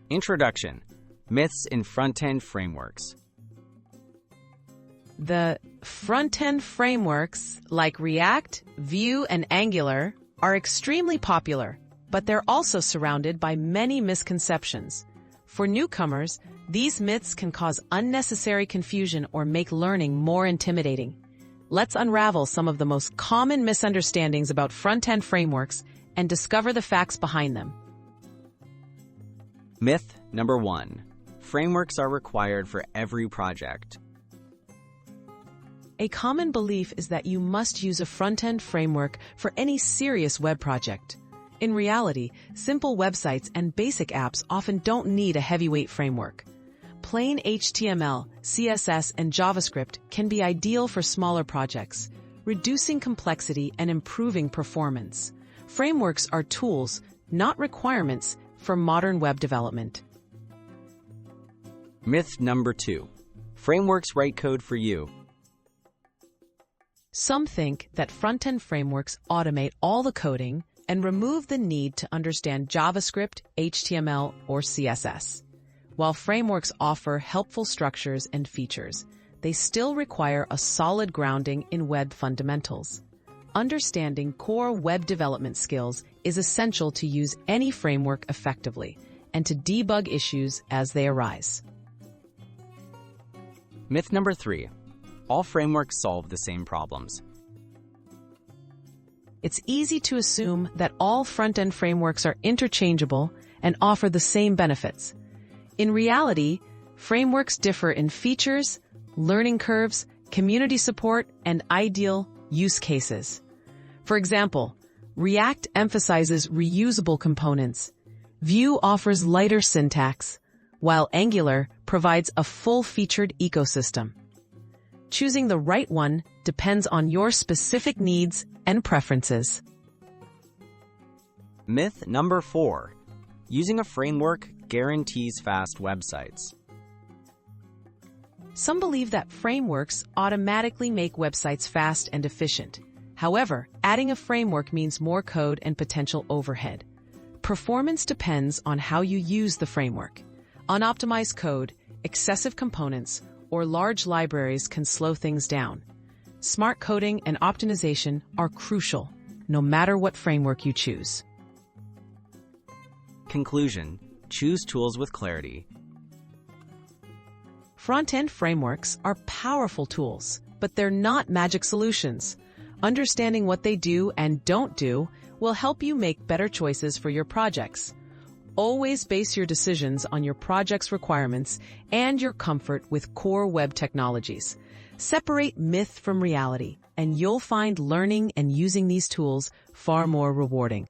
Introduction: Myths in Front-End Frameworks. The front-end frameworks like React, Vue, and Angular are extremely popular, but they're also surrounded by many misconceptions. For newcomers, these myths can cause unnecessary confusion or make learning more intimidating. Let's unravel some of the most common misunderstandings about front-end frameworks and discover the facts behind them. Myth number 1. Frameworks are required for every project. A common belief is that you must use a front-end framework for any serious web project. In reality, simple websites and basic apps often don't need a heavyweight framework. Plain HTML, CSS, and JavaScript can be ideal for smaller projects, reducing complexity and improving performance. Frameworks are tools, not requirements, for modern web development. Myth number 2. Frameworks write code for you. Some think that front-end frameworks automate all the coding and remove the need to understand JavaScript, HTML, or CSS. While frameworks offer helpful structures and features, they still require a solid grounding in web fundamentals. Understanding core web development skills is essential to use any framework effectively and to debug issues as they arise. Myth number 3. All frameworks solve the same problems. It's easy to assume that all front-end frameworks are interchangeable and offer the same benefits. In reality, frameworks differ in features, learning curves, community support, and ideal use cases. For example, React emphasizes reusable components. Vue offers lighter syntax, while Angular provides a full-featured ecosystem. Choosing the right one depends on your specific needs and preferences. Myth number 4. Using a framework guarantees fast websites. Some believe that frameworks automatically make websites fast and efficient. However, adding a framework means more code and potential overhead. Performance depends on how you use the framework. Unoptimized code, excessive components, or large libraries can slow things down. Smart coding and optimization are crucial, no matter what framework you choose. Conclusion: choose tools with clarity. Front-end frameworks are powerful tools, but they're not magic solutions. Understanding what they do and don't do will help you make better choices for your projects. Always base your decisions on your project's requirements and your comfort with core web technologies. Separate myth from reality, and you'll find learning and using these tools far more rewarding.